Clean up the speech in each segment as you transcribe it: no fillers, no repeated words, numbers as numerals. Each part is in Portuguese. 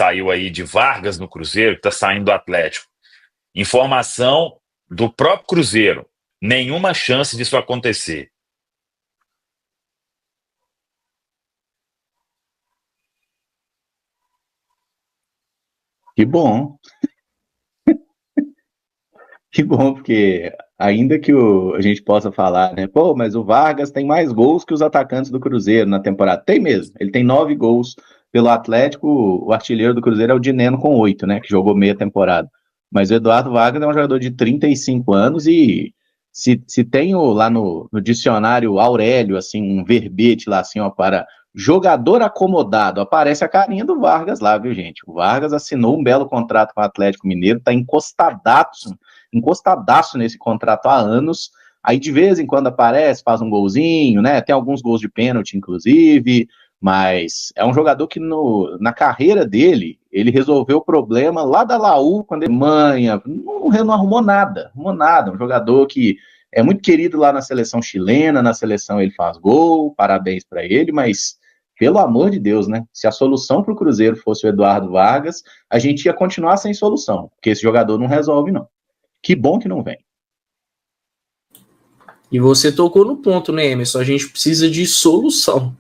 saiu aí de Vargas no Cruzeiro, que está saindo do Atlético. Informação do próprio Cruzeiro. Nenhuma chance disso acontecer. Que bom. Que bom, porque ainda que a gente possa falar, né? Pô, mas o Vargas tem mais gols que os atacantes do Cruzeiro na temporada. Tem mesmo. Ele tem 9 gols pelo Atlético. O artilheiro do Cruzeiro é o Dineno com 8, né? Que jogou meia temporada. Mas o Eduardo Vargas é um jogador de 35 anos e se tem lá no dicionário Aurélio, assim, um verbete lá, assim, ó, para jogador acomodado, aparece a carinha do Vargas lá, viu, gente? O Vargas assinou um belo contrato com o Atlético Mineiro, tá encostadaço nesse contrato há anos, aí de vez em quando aparece, faz um golzinho, né, tem alguns gols de pênalti, inclusive, mas é um jogador que na carreira dele, ele resolveu o problema lá da Laú, quando ele manha, não arrumou nada, um jogador que é muito querido lá na seleção chilena, na seleção ele faz gol, parabéns para ele, mas pelo amor de Deus, né? Se a solução para o Cruzeiro fosse o Eduardo Vargas, a gente ia continuar sem solução, porque esse jogador não resolve, não. Que bom que não vem. E você tocou no ponto, né, Emerson? A gente precisa de solução.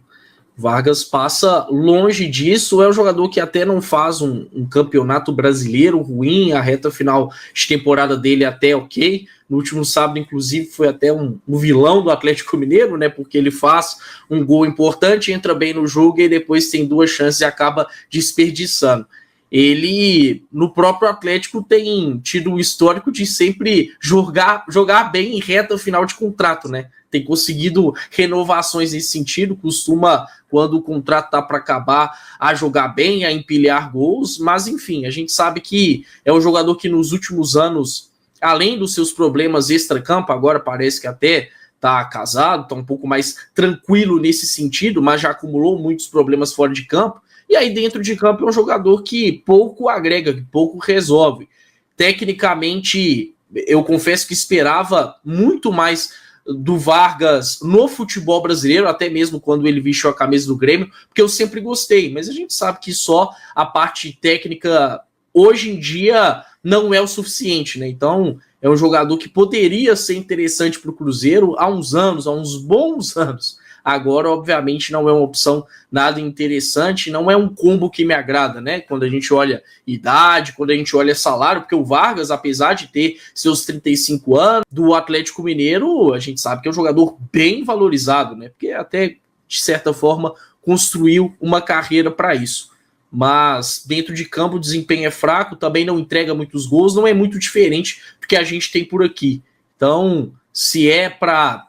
Vargas passa longe disso, é um jogador que até não faz um campeonato brasileiro ruim, a reta final de temporada dele até ok. No último sábado, inclusive, foi até um vilão do Atlético Mineiro, né? Porque ele faz um gol importante, entra bem no jogo e depois tem 2 chances e acaba desperdiçando. Ele, no próprio Atlético, tem tido o histórico de sempre jogar bem em reta final de contrato, né? Tem conseguido renovações nesse sentido, costuma, quando o contrato está para acabar, a jogar bem, a empilhar gols, mas enfim, a gente sabe que é um jogador que nos últimos anos, além dos seus problemas extra-campo, agora parece que até está casado, está um pouco mais tranquilo nesse sentido, mas já acumulou muitos problemas fora de campo, e aí dentro de campo é um jogador que pouco agrega, que pouco resolve. Tecnicamente, eu confesso que esperava muito mais do Vargas no futebol brasileiro, até mesmo quando ele vestiu a camisa do Grêmio, porque eu sempre gostei, mas a gente sabe que só a parte técnica hoje em dia não é o suficiente, né? Então é um jogador que poderia ser interessante para o Cruzeiro há uns anos, há uns bons anos. Agora, obviamente, não é uma opção nada interessante, não é um combo que me agrada, né? Quando a gente olha idade, quando a gente olha salário, porque o Vargas, apesar de ter seus 35 anos, do Atlético Mineiro, a gente sabe que é um jogador bem valorizado, né? Porque até, de certa forma, construiu uma carreira para isso. Mas dentro de campo o desempenho é fraco, também não entrega muitos gols, não é muito diferente do que a gente tem por aqui. Então, se é para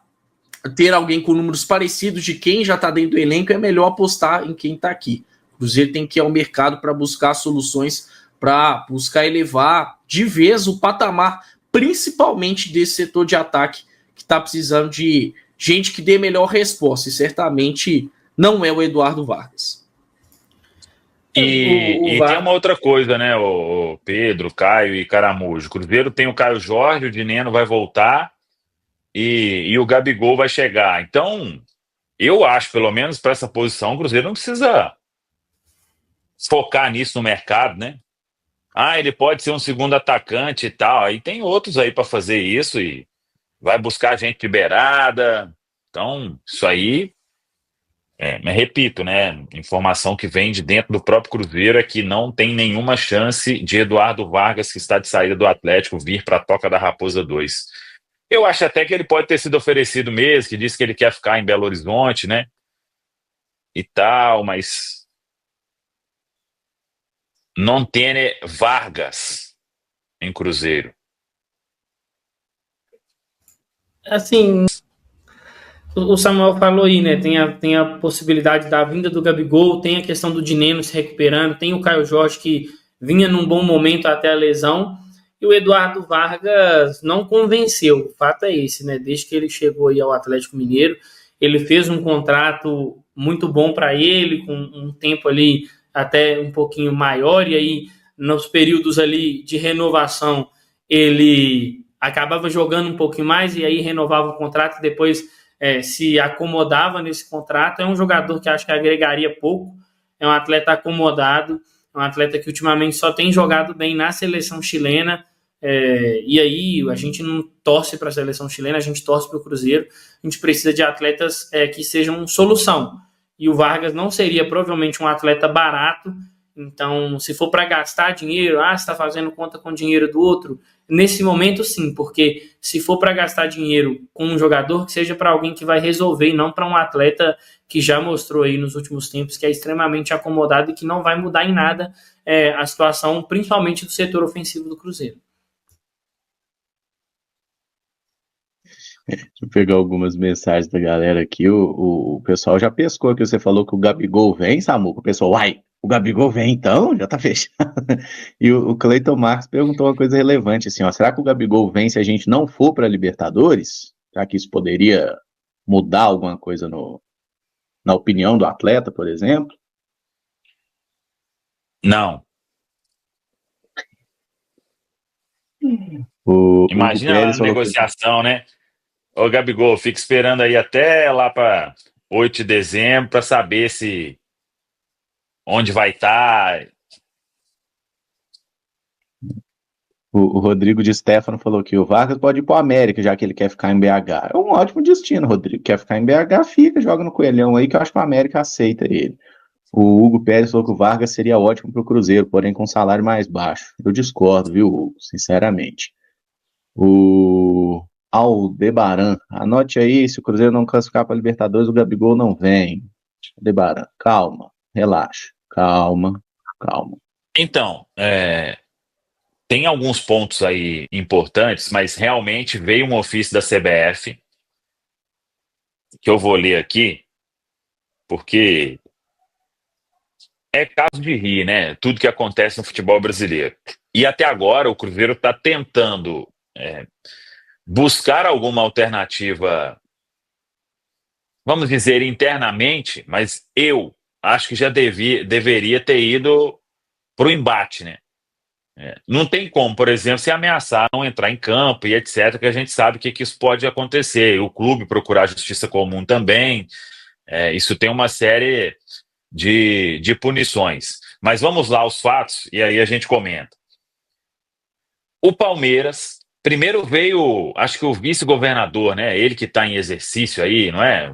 ter alguém com números parecidos de quem já está dentro do elenco, é melhor apostar em quem está aqui. O Cruzeiro tem que ir ao mercado para buscar soluções, para buscar elevar de vez o patamar, principalmente desse setor de ataque, que está precisando de gente que dê melhor resposta, e certamente não é o Eduardo Vargas. E tem uma outra coisa, né, o Pedro, Caio e Caramujo. O Cruzeiro tem o Caio Jorge, o Dineno vai voltar, e o Gabigol vai chegar. Então, eu acho, pelo menos para essa posição, o Cruzeiro não precisa focar nisso no mercado, né? Ele pode ser um segundo atacante e tal. Aí tem outros aí para fazer isso e vai buscar gente liberada. Então, isso aí, mas repito, né? Informação que vem de dentro do próprio Cruzeiro é que não tem nenhuma chance de Eduardo Vargas, que está de saída do Atlético, vir para a Toca da Raposa 2. Eu acho até que ele pode ter sido oferecido mesmo, que disse que ele quer ficar em Belo Horizonte, né? E tal, mas não tem Vargas em Cruzeiro. Assim, o Samuel falou aí, né? Tem a possibilidade da vinda do Gabigol, tem a questão do Dineno se recuperando, tem o Caio Jorge que vinha num bom momento até a lesão, e o Eduardo Vargas não convenceu. O fato é esse, né? Desde que ele chegou aí ao Atlético Mineiro, ele fez um contrato muito bom para ele, com um tempo ali até um pouquinho maior, e aí nos períodos ali de renovação ele acabava jogando um pouquinho mais e aí renovava o contrato e depois se acomodava nesse contrato. É um jogador que acho que agregaria pouco, é um atleta acomodado, É um atleta que ultimamente só tem jogado bem na seleção chilena. E aí a gente não torce para a seleção chilena, a gente torce para o Cruzeiro. A gente precisa de atletas que sejam solução. E o Vargas não seria provavelmente um atleta barato. Então, se for para gastar dinheiro, você está fazendo conta com o dinheiro do outro, nesse momento sim, porque se for para gastar dinheiro com um jogador, que seja para alguém que vai resolver e não para um atleta que já mostrou aí nos últimos tempos que é extremamente acomodado e que não vai mudar em nada a situação, principalmente do setor ofensivo do Cruzeiro. Deixa eu pegar algumas mensagens da galera aqui. O pessoal já pescou que você falou que o Gabigol vem, Samuca. O pessoal, o Gabigol vem então? Já tá fechado. E o Cleiton Marques perguntou uma coisa relevante, assim, ó, será que o Gabigol vem se a gente não for para Libertadores? Será que isso poderia mudar alguma coisa na opinião do atleta, por exemplo? Não. Imagina lá na negociação, né? Ô, Gabigol, fica esperando aí até lá para 8 de dezembro para saber onde vai estar. O Rodrigo de Stefano falou que o Vargas pode ir para o América, já que ele quer ficar em BH. É um ótimo destino, Rodrigo. Quer ficar em BH, fica, joga no Coelhão aí, que eu acho que o América aceita ele. O Hugo Pérez falou que o Vargas seria ótimo para o Cruzeiro, porém com salário mais baixo. Eu discordo, viu, Hugo? Sinceramente. O Aldebaran, anote aí, se o Cruzeiro não classificar para a Libertadores, o Gabigol não vem. Aldebaran, calma, relaxa, calma. Então, tem alguns pontos aí importantes, mas realmente veio um ofício da CBF, que eu vou ler aqui, porque é caso de rir, né? Tudo que acontece no futebol brasileiro. E até agora o Cruzeiro está tentando buscar alguma alternativa, vamos dizer, internamente, mas eu acho que já deveria ter ido para o embate, né? Não tem como, por exemplo, se ameaçar não entrar em campo e etc., que a gente sabe que isso pode acontecer. O clube procurar justiça comum também. Isso tem uma série de punições. Mas vamos lá aos fatos e aí a gente comenta. O Palmeiras, primeiro veio, acho que o vice-governador, né? Ele que está em exercício aí, não é?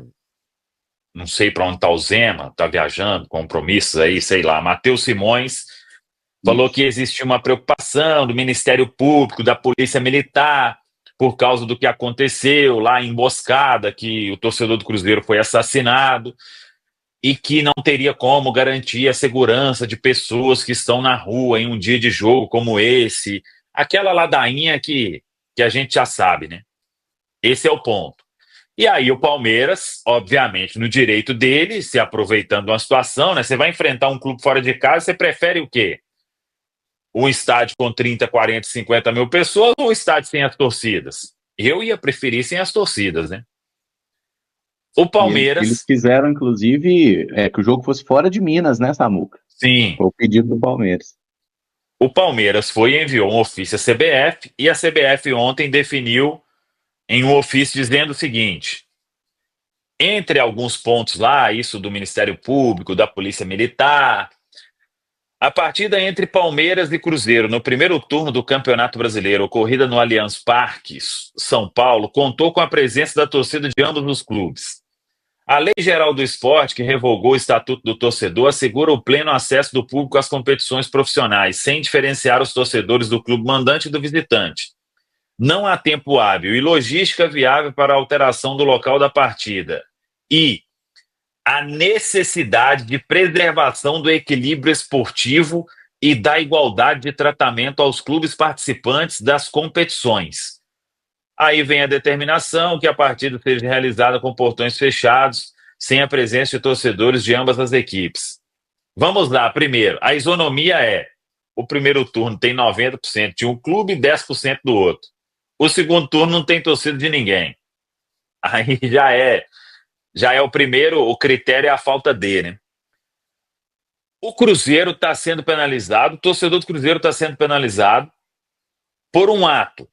Não sei para onde está o Zema, está viajando, compromissos aí, sei lá. Matheus Simões falou que existia uma preocupação do Ministério Público, da Polícia Militar, por causa do que aconteceu lá em Emboscada, que o torcedor do Cruzeiro foi assassinado, e que não teria como garantir a segurança de pessoas que estão na rua em um dia de jogo como esse. Aquela ladainha que a gente já sabe, né? Esse é o ponto. E aí o Palmeiras, obviamente, no direito dele, se aproveitando uma situação, né? Você vai enfrentar um clube fora de casa, você prefere o quê? Um estádio com 30, 40, 50 mil pessoas ou um estádio sem as torcidas? Eu ia preferir sem as torcidas, né? O Palmeiras... Eles quiseram, inclusive, que o jogo fosse fora de Minas, né, Samuca? Sim. Foi o pedido do Palmeiras. O Palmeiras foi e enviou um ofício à CBF, e a CBF ontem definiu em um ofício dizendo o seguinte: entre alguns pontos lá, isso do Ministério Público, da Polícia Militar, a partida entre Palmeiras e Cruzeiro no primeiro turno do Campeonato Brasileiro, ocorrida no Allianz Parque, São Paulo, contou com a presença da torcida de ambos os clubes. A Lei Geral do Esporte, que revogou o Estatuto do Torcedor, assegura o pleno acesso do público às competições profissionais, sem diferenciar os torcedores do clube mandante e do visitante. Não há tempo hábil e logística viável para a alteração do local da partida. E a necessidade de preservação do equilíbrio esportivo e da igualdade de tratamento aos clubes participantes das competições. Aí vem a determinação que a partida seja realizada com portões fechados, sem a presença de torcedores de ambas as equipes. Vamos lá, primeiro, a isonomia o primeiro turno tem 90% de um clube e 10% do outro. O segundo turno não tem torcida de ninguém. Aí já é o primeiro, o critério é a falta de, né? O Cruzeiro está sendo penalizado, o torcedor do Cruzeiro está sendo penalizado por um ato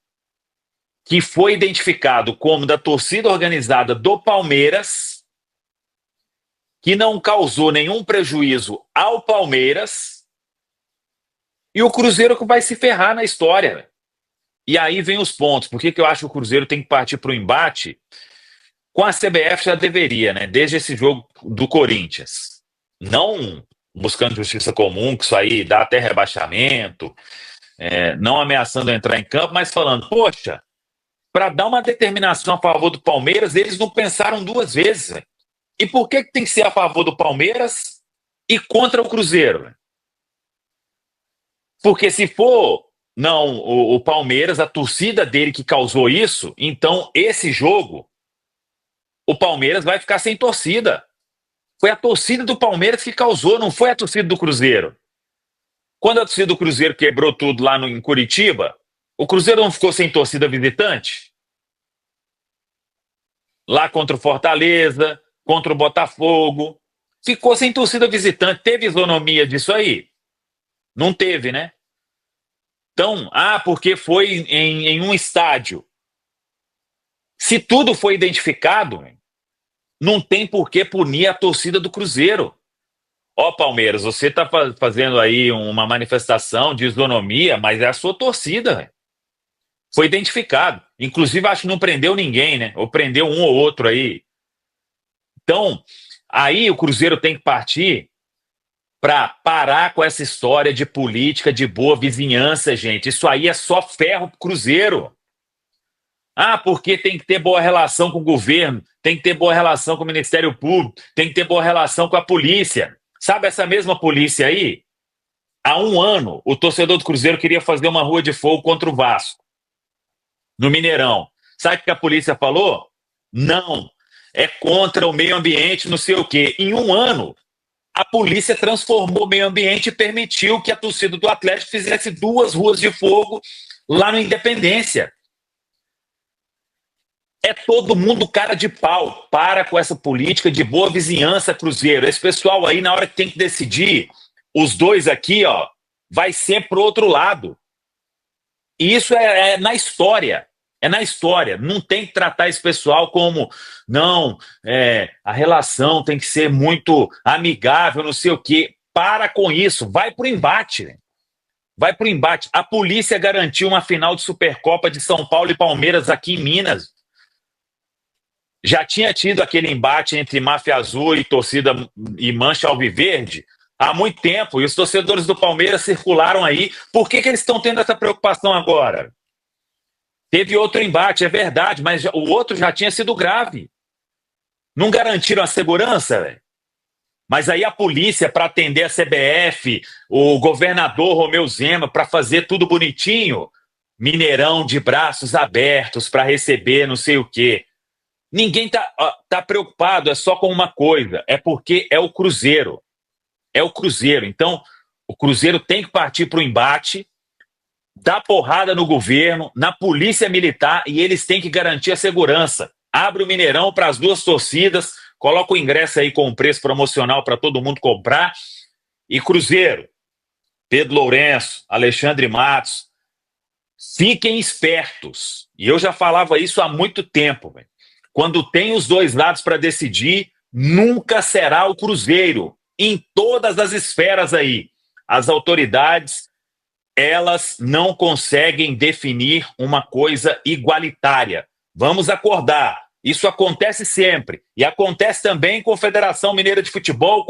que foi identificado como da torcida organizada do Palmeiras, que não causou nenhum prejuízo ao Palmeiras E o Cruzeiro que vai se ferrar na história. Véio. E aí vem os pontos. Por que eu acho que o Cruzeiro tem que partir para o embate? Com a CBF já deveria, né? Desde esse jogo do Corinthians. Não buscando justiça comum, que isso aí dá até rebaixamento, não ameaçando entrar em campo, mas falando, poxa, para dar uma determinação a favor do Palmeiras, eles não pensaram duas vezes. Véio. E por que tem que ser a favor do Palmeiras e contra o Cruzeiro? Véio? Porque se for não o Palmeiras, a torcida dele que causou isso, então esse jogo, o Palmeiras vai ficar sem torcida. Foi a torcida do Palmeiras que causou, não foi a torcida do Cruzeiro. Quando a torcida do Cruzeiro quebrou tudo lá em Curitiba, o Cruzeiro não ficou sem torcida visitante? Lá contra o Fortaleza, contra o Botafogo, ficou sem torcida visitante. Teve isonomia disso aí? Não teve, né? Então, porque foi em um estádio. Se tudo foi identificado, não tem por que punir a torcida do Cruzeiro. Palmeiras, você está fazendo aí uma manifestação de isonomia, mas é a sua torcida. Véio. Foi identificado. Inclusive, acho que não prendeu ninguém, né? Ou prendeu um ou outro aí. Então, aí o Cruzeiro tem que partir para parar com essa história de política de boa vizinhança, gente. Isso aí é só ferro pro Cruzeiro. Porque tem que ter boa relação com o governo, tem que ter boa relação com o Ministério Público, tem que ter boa relação com a polícia. Sabe essa mesma polícia aí? Há 1 ano, o torcedor do Cruzeiro queria fazer uma rua de fogo contra o Vasco, no Mineirão. Sabe o que a polícia falou? Não, é contra o meio ambiente, não sei o quê. Em 1 ano, a polícia transformou o meio ambiente e permitiu que a torcida do Atlético fizesse 2 ruas de fogo lá no Independência. É todo mundo cara de pau. Para com essa política de boa vizinhança, Cruzeiro. Esse pessoal aí, na hora que tem que decidir, os dois aqui, vai ser pro outro lado. E isso é na história. É na história. Não tem que tratar esse pessoal como, não, a relação tem que ser muito amigável, não sei o quê. Para com isso. Vai pro embate. Vai pro embate. A polícia garantiu uma final de Supercopa de São Paulo e Palmeiras aqui em Minas. Já tinha tido aquele embate entre Máfia Azul e torcida e Mancha Alviverde há muito tempo, e os torcedores do Palmeiras circularam aí. Por que eles estão tendo essa preocupação agora? Teve outro embate, é verdade, mas o outro já tinha sido grave. Não garantiram a segurança, velho? Mas aí a polícia, para atender a CBF, o governador Romeu Zema, para fazer tudo bonitinho, Mineirão de braços abertos para receber não sei o quê. Ninguém tá preocupado, é só com uma coisa, é porque é o Cruzeiro. É o Cruzeiro. Então, o Cruzeiro tem que partir para o embate, dar porrada no governo, na polícia militar, e eles têm que garantir a segurança. Abre o Mineirão para as 2 torcidas, coloca o ingresso aí com preço promocional para todo mundo comprar. E Cruzeiro, Pedro Lourenço, Alexandre Matos, fiquem espertos. E eu já falava isso há muito tempo, velho. Quando tem os 2 lados para decidir, nunca será o Cruzeiro. Em todas as esferas aí. As autoridades, elas não conseguem definir uma coisa igualitária. Vamos acordar. Isso acontece sempre. E acontece também com a Federação Mineira de Futebol.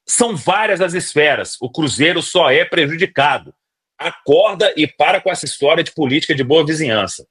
São várias as esferas. O Cruzeiro só é prejudicado. Acorda e para com essa história de política de boa vizinhança.